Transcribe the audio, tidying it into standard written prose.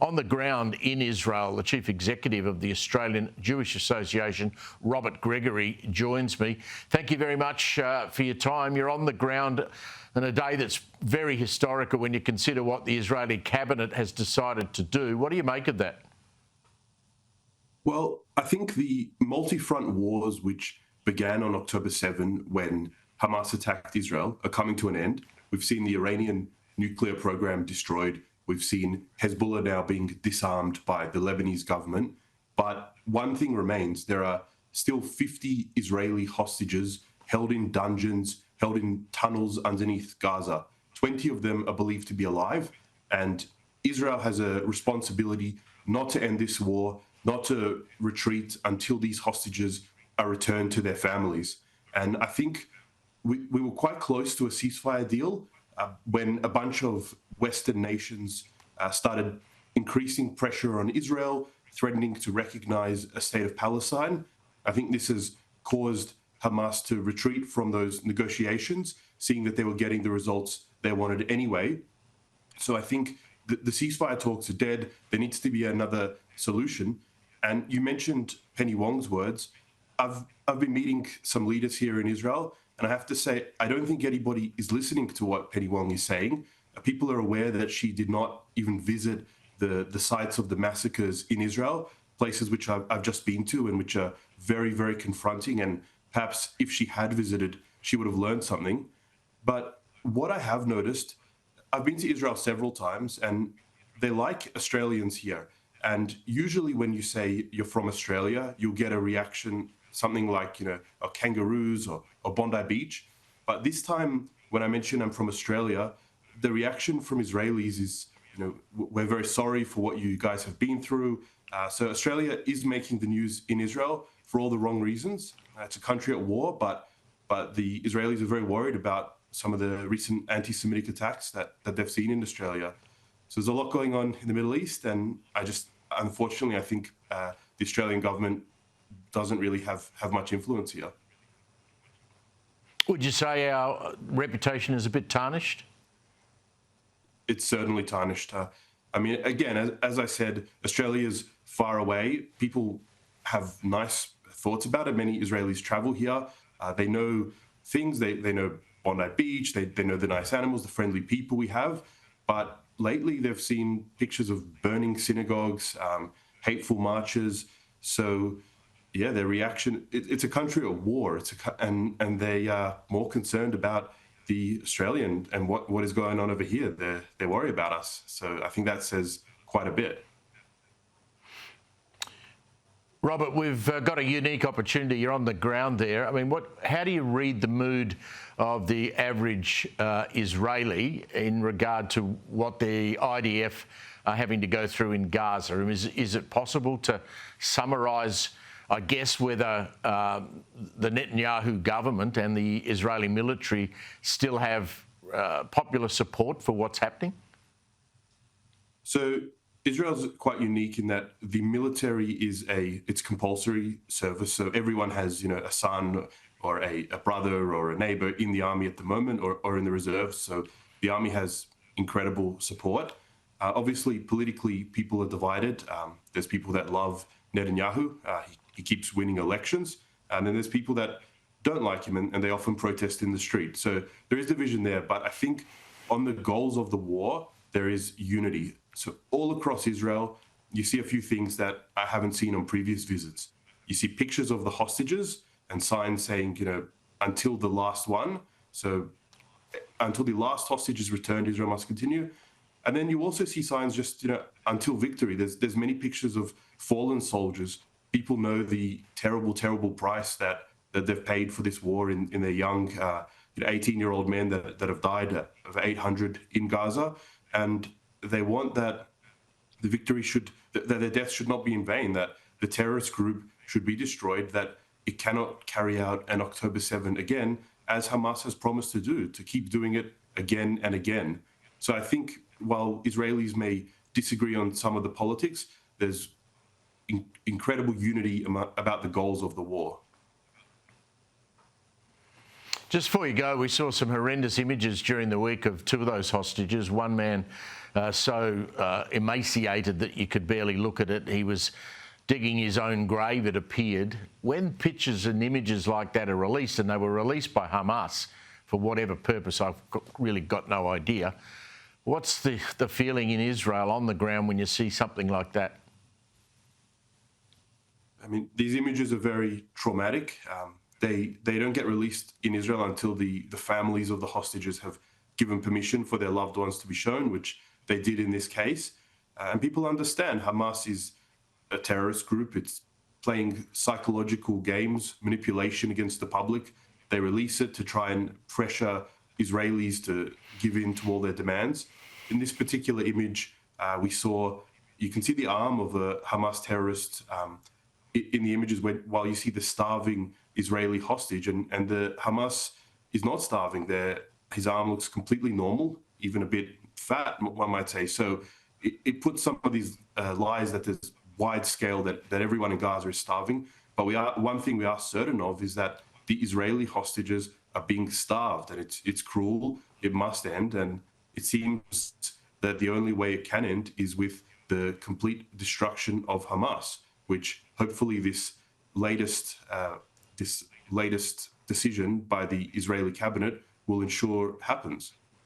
On the ground in Israel, the Chief Executive of the Australian Jewish Association, Robert Gregory, joins me. Thank you very much for your time. You're on the ground on a day that's very historical when you consider what the Israeli cabinet has decided to do. What do you make of that? Well, I think the multi-front wars which began on October 7 when Hamas attacked Israel are coming to an end. We've seen the Iranian nuclear program destroyed. We've seen Hezbollah now being disarmed by the Lebanese government. But one thing remains. There are still 50 Israeli hostages held in dungeons, held in tunnels underneath Gaza. 20 of them are believed to be alive. And Israel has a responsibility not to end this war, not to retreat until these hostages are returned to their families. And I think we were quite close to a ceasefire deal when a bunch of Western nations started increasing pressure on Israel, threatening to recognize a state of Palestine. I think this has caused Hamas to retreat from those negotiations, seeing that they were getting the results they wanted anyway. So I think the ceasefire talks are dead. There needs to be another solution. And you mentioned Penny Wong's words. I've been meeting some leaders here in Israel, and I have to say, I don't think anybody is listening to what Penny Wong is saying. People are aware that she did not even visit the sites of the massacres in Israel, places which I've just been to and which are very, very confronting. And perhaps if she had visited, she would have learned something. But what I have noticed, I've been to Israel several times, and they like Australians here. And usually when you say you're from Australia, you'll get a reaction, something like, kangaroos or Bondi Beach. But this time, when I mention I'm from Australia, the reaction from Israelis is, we're very sorry for what you guys have been through. So Australia is making the news in Israel for all the wrong reasons. It's a country at war, but the Israelis are very worried about some of the recent anti-Semitic attacks that they've seen in Australia. So there's a lot going on in the Middle East, and unfortunately, I think the Australian government doesn't really have much influence here. Would you say our reputation is a bit tarnished? It's certainly tarnished. Again, as I said, Australia's far away. People have nice thoughts about it. Many Israelis travel here. They know things. They know Bondi Beach. They know the nice animals, the friendly people we have. But lately, they've seen pictures of burning synagogues, hateful marches. So, yeah, their reaction, it's a country at war. And they are more concerned about the Australian and what is going on over here. They worry about us. So I think that says quite a bit. Robert, we've got a unique opportunity. You're on the ground there. I mean, how do you read the mood of the average Israeli in regard to what the IDF are having to go through in Gaza? Is it possible to summarise, I guess, whether the Netanyahu government and the Israeli military still have popular support for what's happening? So Israel's quite unique in that the military it's compulsory service. So everyone has, a son or a brother or a neighbor in the army at the moment or in the reserve. So the army has incredible support. Obviously, politically, people are divided. There's people that love Netanyahu. He keeps winning elections. And then there's people that don't like him and they often protest in the street. So there is division there. But I think on the goals of the war, there is unity. So all across Israel, you see a few things that I haven't seen on previous visits. You see pictures of the hostages and signs saying, until the last one. So until the last hostage is returned, Israel must continue. And then you also see signs just, until victory. There's many pictures of fallen soldiers. People know the terrible, terrible price that they've paid for this war in their young 18-year-old men that have died of 800 in Gaza. And they want that the victory that their deaths should not be in vain, that the terrorist group should be destroyed, that it cannot carry out an October 7 again, as Hamas has promised to do, to keep doing it again and again. So I think while Israelis may disagree on some of the politics, there's incredible unity about the goals of the war. Just before you go, we saw some horrendous images during the week of two of those hostages. One man so emaciated that you could barely look at it. He was digging his own grave, it appeared. When pictures and images like that are released, and they were released by Hamas for whatever purpose, really got no idea. What's the feeling in Israel on the ground when you see something like that? I mean, these images are very traumatic. They don't get released in Israel until the families of the hostages have given permission for their loved ones to be shown, which they did in this case. And people understand Hamas is a terrorist group. It's playing psychological games, manipulation against the public. They release it to try and pressure Israelis to give in to all their demands. In this particular image, you can see the arm of a Hamas terrorist in the images while you see the starving Israeli hostage, and the Hamas is not starving. His arm looks completely normal, even a bit fat, one might say. So it puts some of these lies that there's wide scale that everyone in Gaza is starving. But one thing we are certain of is that the Israeli hostages are being starved, and it's cruel. It must end, and it seems that the only way it can end is with the complete destruction of Hamas, which hopefully this latest decision by the Israeli cabinet will ensure happens.